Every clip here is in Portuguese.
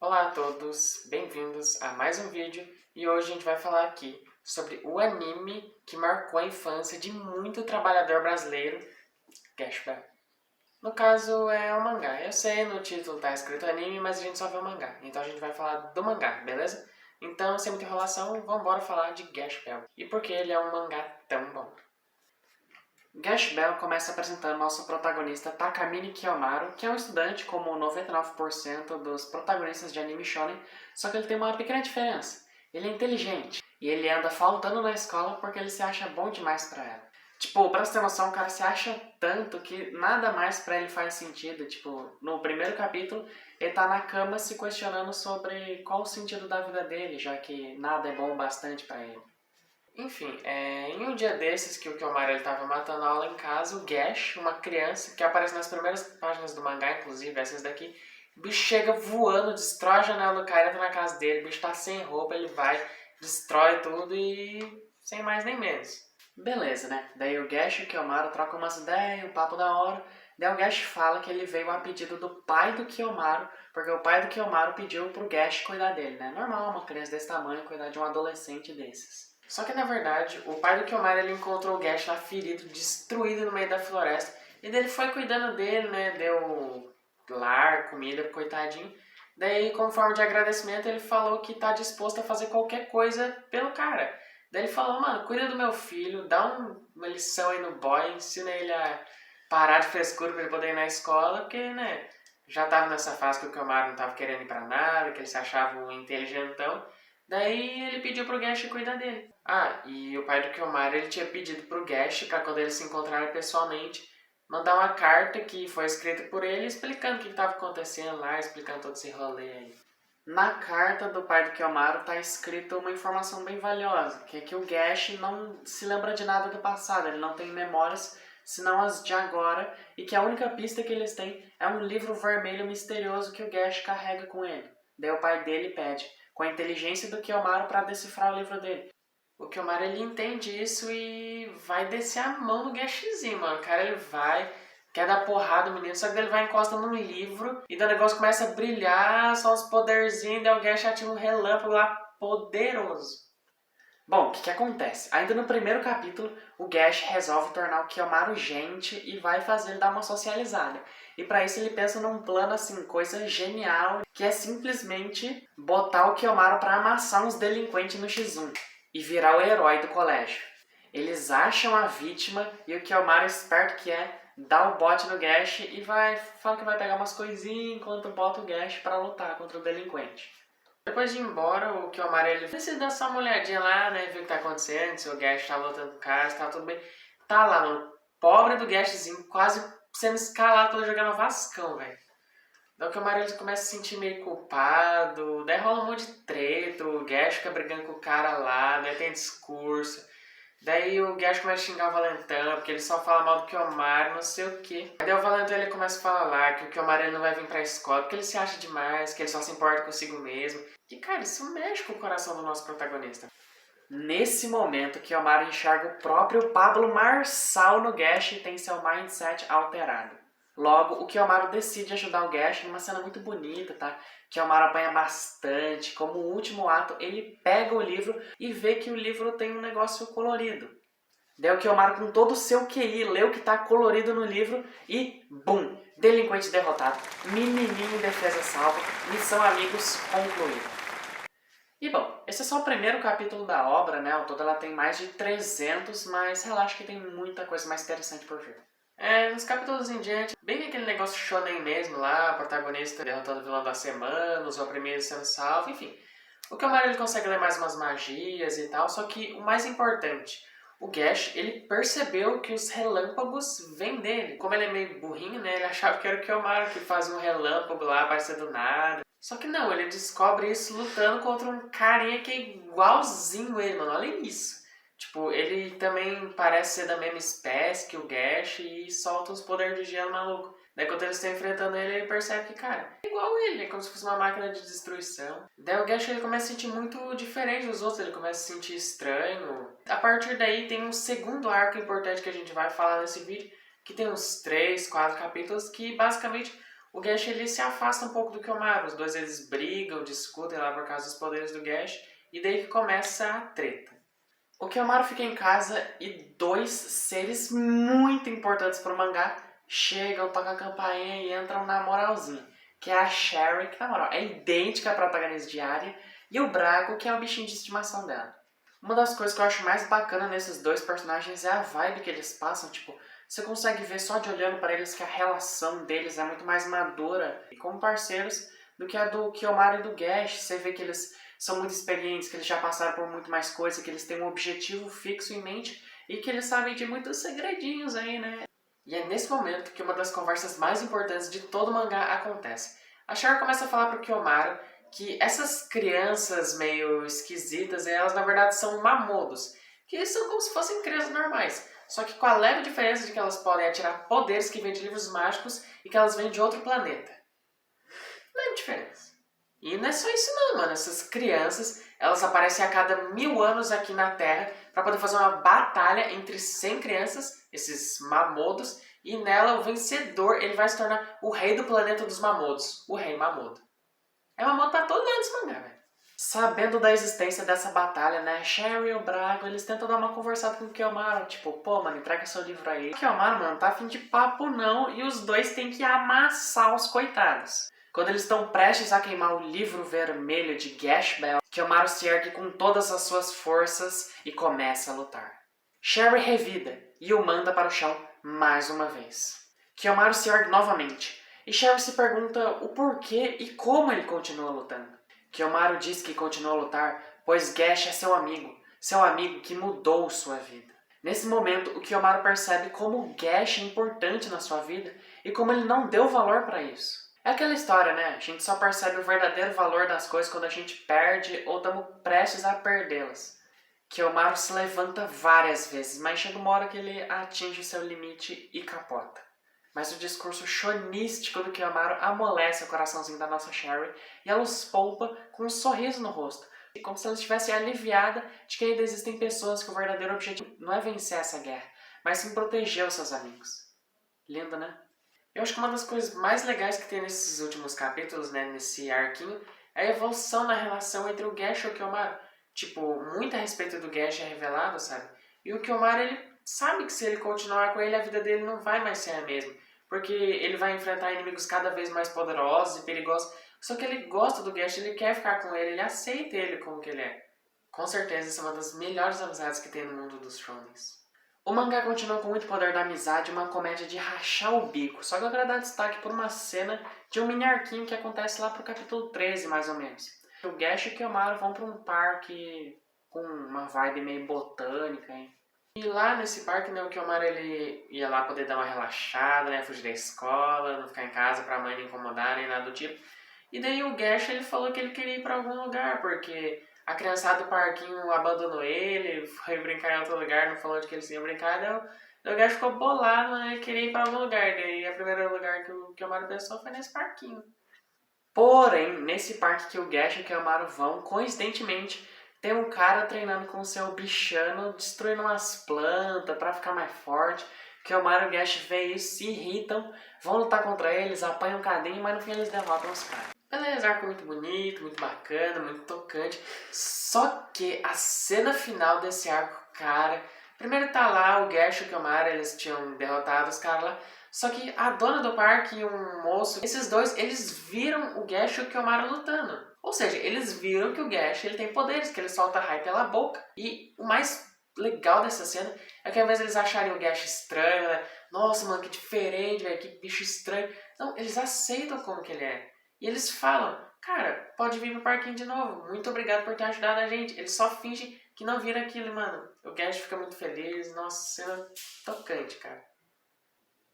Olá a todos, bem-vindos a mais um vídeo e hoje a gente vai falar aqui sobre o anime que marcou a infância de muito trabalhador brasileiro, Gash Bell. No caso é o mangá, eu sei, no título tá escrito anime, mas a gente só vê o mangá, então a gente vai falar do mangá, beleza? Então, sem muita enrolação, vamos embora falar de Gash Bell e por que ele é um mangá tão bom. Gash Bell começa apresentando nosso protagonista Takamine Kiyomaru, que é um estudante como 99% dos protagonistas de anime shonen, só que ele tem uma pequena diferença. Ele é inteligente e ele anda faltando na escola porque ele se acha bom demais pra ela. Tipo, pra você ter noção, o cara se acha tanto que nada mais pra ele faz sentido. Tipo, no primeiro capítulo, ele tá na cama se questionando sobre qual o sentido da vida dele, já que nada é bom o bastante pra ele. Enfim, em um dia desses que o Kiyomaru estava matando a aula em casa, o Gash, uma criança que aparece nas primeiras páginas do mangá, inclusive essas daqui, o bicho chega voando, destrói a janela do cara, entra na casa dele, o bicho tá sem roupa, ele vai, destrói tudo e sem mais nem menos. Beleza, né? Daí o Gash e o Kiyomaru trocam umas ideias, um papo da hora. Daí o Gash fala que ele veio a pedido do pai do Kiyomaru, porque o pai do Kiyomaru pediu pro Gash cuidar dele, né? Normal uma criança desse tamanho cuidar de um adolescente desses. Só que na verdade, o pai do Kiyomaru ele encontrou o Gash lá ferido, destruído no meio da floresta. E daí ele foi cuidando dele, né? Deu lar, comida pro coitadinho. Daí, como forma de agradecimento, ele falou que tá disposto a fazer qualquer coisa pelo cara. Daí ele falou, mano, cuida do meu filho, dá uma lição aí no boy, ensina ele a parar de frescura pra ele poder ir na escola, porque, né, já tava nessa fase que o Kiyomaru não tava querendo ir pra nada, que ele se achava um inteligentão. Daí ele pediu pro Gash cuidar dele. Ah, e o pai do Kiyomaru ele tinha pedido pro Gash pra quando eles se encontrarem pessoalmente, mandar uma carta que foi escrita por ele explicando o que estava acontecendo lá, explicando todo esse rolê aí. Na carta do pai do Kiyomaru tá escrita uma informação bem valiosa, que é que o Gash não se lembra de nada do passado, ele não tem memórias senão as de agora, e que a única pista que eles têm é um livro vermelho misterioso que o Gash carrega com ele. Daí o pai dele pede, com a inteligência do Kiyomaru, para decifrar o livro dele. O Kiyomaru ele entende isso e vai descer a mão no Gashzinho, mano. O cara ele vai, quer dar porrada no menino, só que ele vai encostando no livro e daí o negócio começa a brilhar, só os poderzinhos, daí o Gash ativa um relâmpago lá poderoso. Bom, o que acontece? Ainda no primeiro capítulo, o Gash resolve tornar o Kiyomaru gente e vai fazer ele dar uma socializada. E para isso ele pensa num plano assim, coisa genial, que é simplesmente botar o Kiyomaru para amassar uns delinquentes no X1 e virar o herói do colégio. Eles acham a vítima e o Kiyomaru, esperto que é, dá o bote no Gash e fala que vai pegar umas coisinhas enquanto bota o Gash para lutar contra o delinquente. Depois de ir embora, o Kiyomaru ele decide dar só uma olhadinha lá, né? Ver o que tá acontecendo, se o Gash tá lutando com o cara, se tá tudo bem. Tá lá, mano. Pobre do Gashzinho, quase sendo escalado pra jogar no Vascão, velho. Daí o Kiyomaru ele começa a se sentir meio culpado, daí rola um monte de treta, o Gash fica brigando com o cara lá, daí tem discurso. Daí o Gash começa a xingar o Valentão, porque ele só fala mal do Kiyomaru, não sei o que. Daí o Valentão ele começa a falar lá que o Kiyomaru ele não vai vir pra escola, porque ele se acha demais, que ele só se importa consigo mesmo. E cara, isso mexe com o coração do nosso protagonista. Nesse momento, Kiyomaru enxerga o próprio Pablo Marçal no Gash e tem seu mindset alterado. Logo, o Kiyomaru decide ajudar o Gash numa cena muito bonita, tá? Kiyomaru apanha bastante. Como último ato, ele pega o livro e vê que o livro tem um negócio colorido. Daí o Kiyomaru, com todo o seu QI, lê o que está colorido no livro e, bum! Delinquente derrotado. Menininho em defesa salva. Missão amigos concluída. E bom, esse é só o primeiro capítulo da obra, né? Ao todo ela tem mais de 300, mas relaxa que tem muita coisa mais interessante por vir. Nos capítulos em diante, bem aquele negócio shonen mesmo lá, o protagonista derrotando o vilão da semana, os oprimidos sendo salvo, enfim. O Kiyomaru ele consegue ler mais umas magias e tal, só que o mais importante, o Gash, ele percebeu que os relâmpagos vêm dele. Como ele é meio burrinho, né, ele achava que era o Kiyomaru que fazia um relâmpago lá, aparecer do nada. Só que não, ele descobre isso lutando contra um carinha que é igualzinho ele, mano, olha isso. Tipo, ele também parece ser da mesma espécie que o Gash e solta os poderes de gelo maluco. Daí quando eles estão enfrentando ele, ele percebe que, cara, é igual ele, é como se fosse uma máquina de destruição. Daí o Gash ele começa a se sentir muito diferente dos outros, ele começa a se sentir estranho. A partir daí tem um segundo arco importante que a gente vai falar nesse vídeo, que tem uns 3, 4 capítulos, que basicamente o Gash ele se afasta um pouco do Kyomaru. Os dois eles brigam, discutem lá por causa dos poderes do Gash, e daí que começa a treta. O Kyomaru fica em casa e dois seres muito importantes para o mangá chegam, tocam a campainha e entram na moralzinha. Que é a Sherry, que na moral é idêntica à protagonista de Arya, e o Braco, que é o bichinho de estimação dela. Uma das coisas que eu acho mais bacana nesses dois personagens é a vibe que eles passam, tipo, você consegue ver só de olhando para eles que a relação deles é muito mais madura e como parceiros do que a do Kyomaru e do Gash. Você vê que eles são muito experientes, que eles já passaram por muito mais coisa, que eles têm um objetivo fixo em mente e que eles sabem de muitos segredinhos aí, né? E é nesse momento que uma das conversas mais importantes de todo o mangá acontece. A Char começa a falar pro Kyomaru que essas crianças meio esquisitas, elas na verdade são mamodos, que são como se fossem crianças normais, só que com a leve diferença de que elas podem atirar poderes que vêm de livros mágicos e que elas vêm de outro planeta. Leve diferença. E não é só isso não, mano. Essas crianças, elas aparecem a cada 1000 anos aqui na Terra para poder fazer uma batalha entre 100 crianças, esses mamodos, e nela o vencedor ele vai se tornar o rei do planeta dos mamodos, o rei mamodo. É mamodo pra todo lado esse mangá, velho. Sabendo da existência dessa batalha, né, Sherry e o Brago, eles tentam dar uma conversada com o Kyomaru, tipo, pô, mano, entrega seu livro aí. O Kyomaru, mano, tá afim de papo não, e os dois têm que amassar os coitados. Quando eles estão prestes a queimar o livro vermelho de Gash Bell, Kyomaru se ergue com todas as suas forças e começa a lutar. Sherry revida e o manda para o chão mais uma vez. Kyomaru se ergue novamente, e Sherry se pergunta o porquê e como ele continua lutando. Kyomaru diz que continua a lutar, pois Gash é seu amigo que mudou sua vida. Nesse momento, o Kyomaru percebe como o Gash é importante na sua vida e como ele não deu valor para isso. É aquela história, né? A gente só percebe o verdadeiro valor das coisas quando a gente perde ou estamos prestes a perdê-las. Kyomaru se levanta várias vezes, mas chega uma hora que ele atinge o seu limite e capota. Mas o discurso chonístico do Kyomaru amolece o coraçãozinho da nossa Sherry e ela os poupa com um sorriso no rosto, como se ela estivesse aliviada de que ainda existem pessoas que o verdadeiro objetivo não é vencer essa guerra, mas sim proteger os seus amigos. Lindo, né? Eu acho que uma das coisas mais legais que tem nesses últimos capítulos, né, nesse arquinho, é a evolução na relação entre o Gash e o Kyomaru. Tipo, muito a respeito do Gash é revelado, sabe? E o Kyomaru, ele sabe que se ele continuar com ele, a vida dele não vai mais ser a mesma. Porque ele vai enfrentar inimigos cada vez mais poderosos e perigosos. Só que ele gosta do Gash, ele quer ficar com ele aceita ele como que ele é. Com certeza, essa é uma das melhores amizades que tem no mundo dos shonens. O mangá continua com muito poder da amizade, uma comédia de rachar o bico, só que eu quero dar destaque por uma cena de um mini arquinho que acontece lá pro capítulo 13, mais ou menos. O Gash e o Kyomaru vão para um parque com uma vibe meio botânica, hein? E lá nesse parque, né, o Kyomaru ele ia lá poder dar uma relaxada, né, fugir da escola, não ficar em casa pra mãe não incomodar, nem nada do tipo. E daí o Gash ele falou que ele queria ir pra algum lugar, porque a criançada do parquinho abandonou ele, foi brincar em outro lugar, não falou onde que eles iam brincar, daí o Gash ficou bolado, né, ele queria ir pra algum lugar. Daí o primeiro lugar que o Kyomaru pensou foi nesse parquinho. Porém, nesse parque que o Gash e o Kyomaru vão, coincidentemente, tem um cara treinando com o seu bichano, destruindo umas plantas pra ficar mais forte. Kyomaru e o Gash veem isso, se irritam, vão lutar contra eles, apanham um cadinho, mas no fim eles derrotam os caras. Beleza, arco muito bonito, muito bacana, muito tocante. Só que a cena final desse arco, cara... Primeiro tá lá o Gash e o Kyomaru, eles tinham derrotado os caras lá. Só que a dona do parque e um moço, esses dois, eles viram o Gash e o Kyomaru lutando. Ou seja, eles viram que o Gash ele tem poderes, que ele solta raio pela boca. E o mais legal dessa cena é que ao invés de eles acharem o Gash estranho, né? Nossa, mano, que diferente, velho, que bicho estranho. Não, eles aceitam como que ele é. E eles falam, cara, pode vir pro parquinho de novo. Muito obrigado por ter ajudado a gente. Eles só fingem que não viram aquilo, mano. O Gash fica muito feliz. Nossa, cena tocante, cara.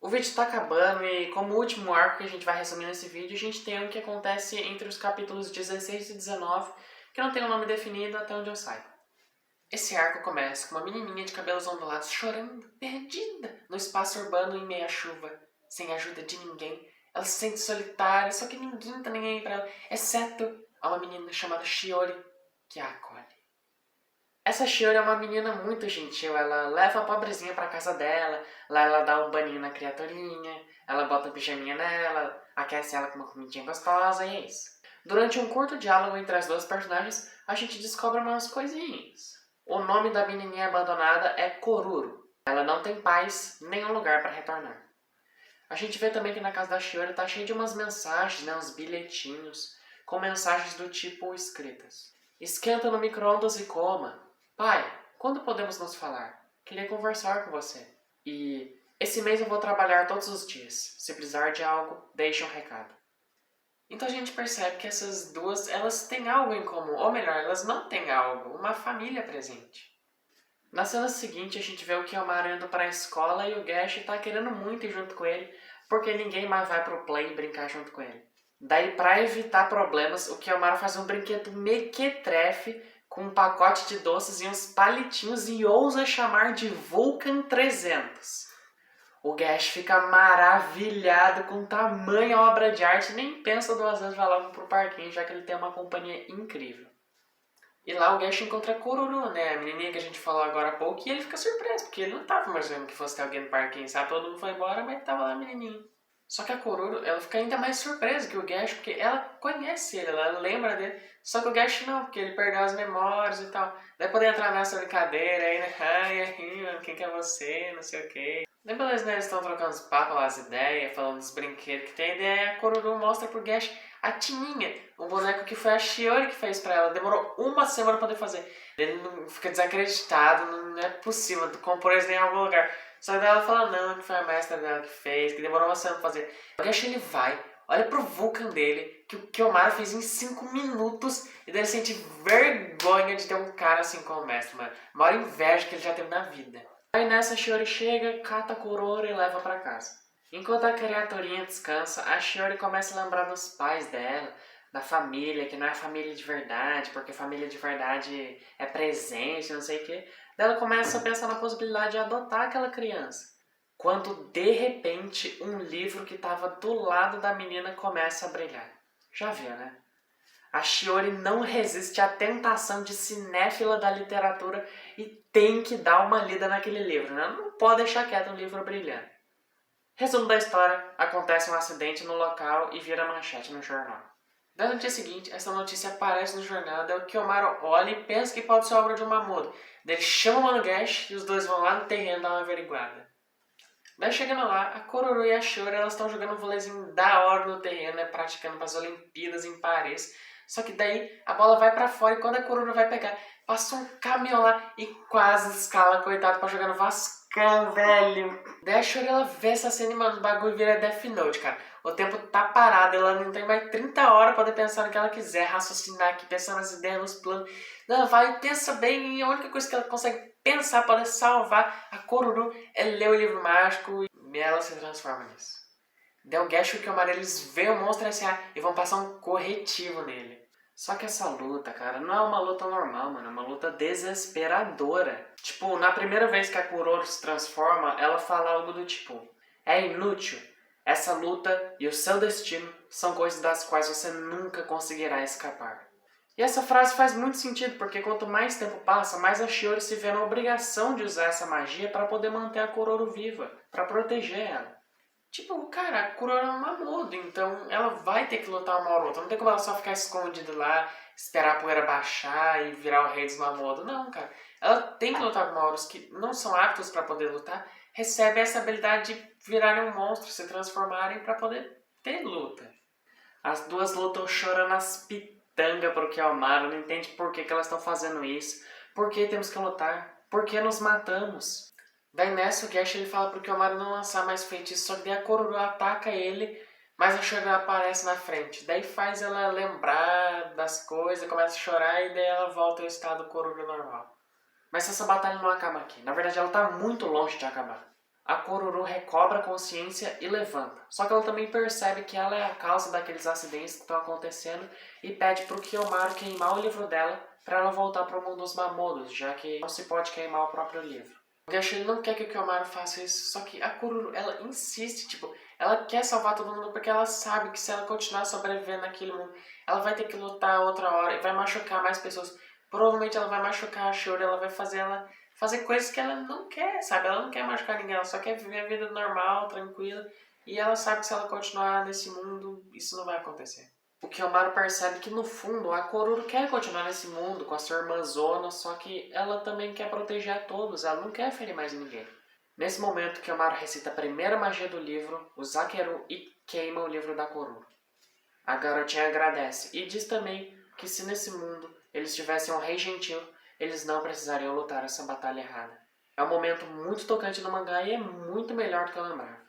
O vídeo está acabando e como último arco que a gente vai resumir nesse vídeo, a gente tem o que acontece entre os capítulos 16 e 19, que não tem um nome definido até onde eu saiba. Esse arco começa com uma menininha de cabelos ondulados chorando, perdida, no espaço urbano em meia chuva, sem ajuda de ninguém. Ela se sente solitária, só que ninguém tá nem aí pra ela, exceto a uma menina chamada Shiori, que a acolhe. Essa Shiori é uma menina muito gentil, ela leva a pobrezinha pra casa dela, lá ela dá um baninho na criaturinha, ela bota a pijaminha nela, aquece ela com uma comidinha gostosa e é isso. Durante um curto diálogo entre as duas personagens, a gente descobre umas coisinhas. O nome da menininha abandonada é Koruro. Ela não tem paz, nem um lugar para retornar. A gente vê também que na casa da Shiori tá cheio de umas mensagens, né, uns bilhetinhos, com mensagens do tipo escritas. Esquenta no micro-ondas e coma. Pai, quando podemos nos falar? Queria conversar com você. E esse mês eu vou trabalhar todos os dias. Se precisar de algo, deixe um recado. Então a gente percebe que essas duas, elas têm algo em comum. Ou melhor, elas não têm algo. Uma família presente. Na cena seguinte, a gente vê o Kiyomaru indo para a escola e o Gash tá querendo muito ir junto com ele, porque ninguém mais vai pro play brincar junto com ele. Daí, para evitar problemas, o Kiyomaru faz um brinquedo mequetrefe com um pacote de doces e uns palitinhos e ousa chamar de Vulcan 300. O Gash fica maravilhado com tamanha obra de arte e nem pensa duas vezes, vai logo pro parquinho, já que ele tem uma companhia incrível. E lá o Gash encontra a Kororo, né, a menininha que a gente falou agora há pouco, e ele fica surpreso, porque ele não tava imaginando que fosse ter alguém no parquinho, sabe? Todo mundo foi embora, mas tava lá a menininha. Só que a Kororo, ela fica ainda mais surpresa que o Gash, porque ela conhece ele, ela lembra dele. Só que o Gash não, porque ele perdeu as memórias e tal. Daí poder entrar nessa brincadeira aí, né? Ai, quem que é você, não sei o quê. Daí beleza, né? Eles estão trocando os papos lá, as ideias, falando dos brinquedos que tem. Daí a Kororo mostra pro Gash a Tininha, o boneco que foi a Shiori que fez pra ela. Demorou uma semana pra poder fazer. Ele não fica desacreditado, não é possível, tu comprou isso em algum lugar. Só que daí ela fala não, que foi a mestra dela que fez, que demorou uma semana pra fazer. O Gash ele vai, olha pro Vulcan dele, que o Kiyomaru fez em 5 minutos, e daí ele sente vergonha de ter um cara assim como mestre, mano. A maior inveja que ele já teve na vida. Aí nessa a Shiori chega, cata a Kororo e leva pra casa. Enquanto a criaturinha descansa, a Shiori começa a lembrar dos pais dela, da família, que não é família de verdade, porque família de verdade é presente, não sei o quê. Daí ela começa a pensar na possibilidade de adotar aquela criança. Quando, de repente, um livro que estava do lado da menina começa a brilhar. Já viu, né? A Shiori não resiste à tentação de cinéfila da literatura e tem que dar uma lida naquele livro, né? Não pode deixar quieto um livro brilhando. Resumo da história, acontece um acidente no local e vira manchete no jornal. Daí no dia seguinte, essa notícia aparece no jornal, daí o Kiyomaru olha e pensa que pode ser obra de um Mamoru. Daí ele chama o Mano Gash e os dois vão lá no terreno dar uma averiguada. Daí chegando lá, a Kororo e a Shiori elas estão jogando um vôleizinho da hora no terreno, né, praticando para as Olimpíadas em Paris. Só que daí a bola vai pra fora e quando a Kororo vai pegar, passa um caminhão lá e quase escala, coitado, pra jogar no Vascão, velho. Daí a Shiori ela vê essa cena e, mano, o bagulho vira Death Note, cara. O tempo tá parado, ela não tem mais 30 horas pra poder pensar no que ela quiser, raciocinar aqui, pensar nas ideias, nos planos. Ela vai e pensa bem e a única coisa que ela consegue pensar para poder salvar a Kororo é ler o livro mágico e ela se transforma nisso. Daí o Gash e o Kiyomaru eles veem o monstro S.A. e vão passar um corretivo nele. Só que essa luta, cara, não é uma luta normal, mano. É uma luta desesperadora. Tipo, na primeira vez que a Kororo se transforma, ela fala algo do tipo: é inútil. Essa luta e o seu destino são coisas das quais você nunca conseguirá escapar. E essa frase faz muito sentido, porque quanto mais tempo passa, mais a Shiori se vê na obrigação de usar essa magia para poder manter a Kororo viva, para proteger ela. Tipo, cara, a Kororo é uma muda, então ela vai ter que lutar uma hora ou outra. Não tem como ela só ficar escondida lá, esperar a poeira baixar e virar o rei dos Mamoru. Não, cara. Ela tem que lutar com Mamoros que não são aptos para poder lutar, recebem essa habilidade de virarem um monstro, se transformarem para poder ter luta. As duas lutam chorando as pitangas pro Kiyomaru, não entende por que elas estão fazendo isso, por que temos que lutar, por que nos matamos. Daí nessa o Gash ele fala pro Kiyomaru não lançar mais feitiço, só que daí a Kororo ataca ele, mas a Shiori aparece na frente. Daí faz ela lembrar das coisas, começa a chorar e daí ela volta ao estado Kororo normal. Mas essa batalha não acaba aqui, na verdade ela tá muito longe de acabar. A Kororo recobra a consciência e levanta. Só que ela também percebe que ela é a causa daqueles acidentes que estão acontecendo e pede pro Kiyomaru queimar o livro dela para ela voltar pro mundo dos Mamoros, já que não se pode queimar o próprio livro. O Gash ele não quer que o Kiyomaru faça isso, só que a Kororo ela insiste, tipo, ela quer salvar todo mundo porque ela sabe que se ela continuar sobrevivendo naquele mundo, ela vai ter que lutar outra hora e vai machucar mais pessoas. Provavelmente ela vai machucar a Shiori, ela vai fazer coisas que ela não quer, sabe? Ela não quer machucar ninguém, ela só quer viver a vida normal, tranquila. E ela sabe que se ela continuar nesse mundo, isso não vai acontecer. O Kiyomaru percebe que no fundo a Kororo quer continuar nesse mundo com a sua irmã Zona, só que ela também quer proteger a todos, ela não quer ferir mais ninguém. Nesse momento, Kiyomaru recita a primeira magia do livro, o Zakeru, e queima o livro da Kororo. A garotinha agradece e diz também que se nesse mundo eles tivessem um rei gentil, eles não precisariam lutar essa batalha errada. É um momento muito tocante no mangá e é muito melhor do que eu lembrava.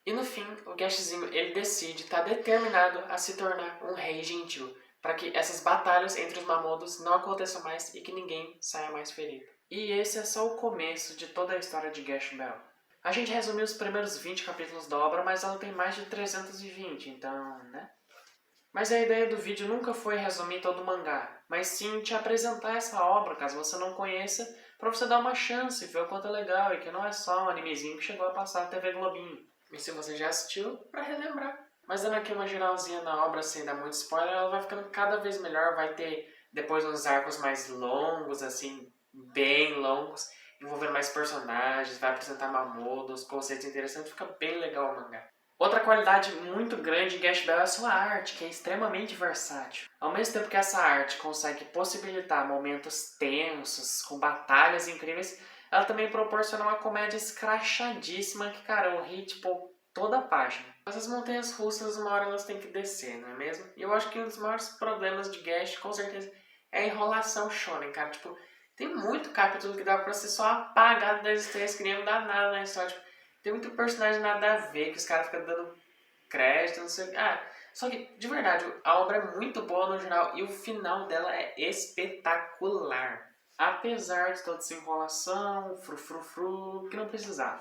E no fim, o Gashzinho ele decide, está determinado a se tornar um rei gentil, para que essas batalhas entre os Mamodos não aconteçam mais e que ninguém saia mais ferido. E esse é só o começo de toda a história de Gash Bell. A gente resumiu os primeiros 20 capítulos da obra, mas ela tem mais de 320, então, né? Mas a ideia do vídeo nunca foi resumir todo o mangá, mas sim te apresentar essa obra, caso você não conheça, para você dar uma chance, ver o quanto é legal e que não é só um animezinho que chegou a passar na TV Globinho. E se você já assistiu, para relembrar. Mas dando aqui uma geralzinha na obra sem dar muito spoiler, ela vai ficando cada vez melhor, vai ter depois uns arcos mais longos, assim, bem longos, envolvendo mais personagens, vai apresentar Mamodos, conceitos interessantes, fica bem legal o mangá. Outra qualidade muito grande de Gash Bell é a sua arte, que é extremamente versátil. Ao mesmo tempo que essa arte consegue possibilitar momentos tensos, com batalhas incríveis, ela também proporciona uma comédia escrachadíssima que, cara, eu ri, tipo, toda a página. Mas as montanhas russas, uma hora elas têm que descer, não é mesmo? E eu acho que um dos maiores problemas de Gash, com certeza, é a enrolação shonen, cara. Tipo, tem muito capítulo que dá pra ser só apagado da existência, que nem não dá nada na história. Tipo, tem muito personagem nada a ver, que os caras ficam dando crédito, não sei o que. Ah, só que, de verdade, a obra é muito boa no geral e o final dela é espetacular. Apesar de toda essa enrolação, frufrufru, que não precisava.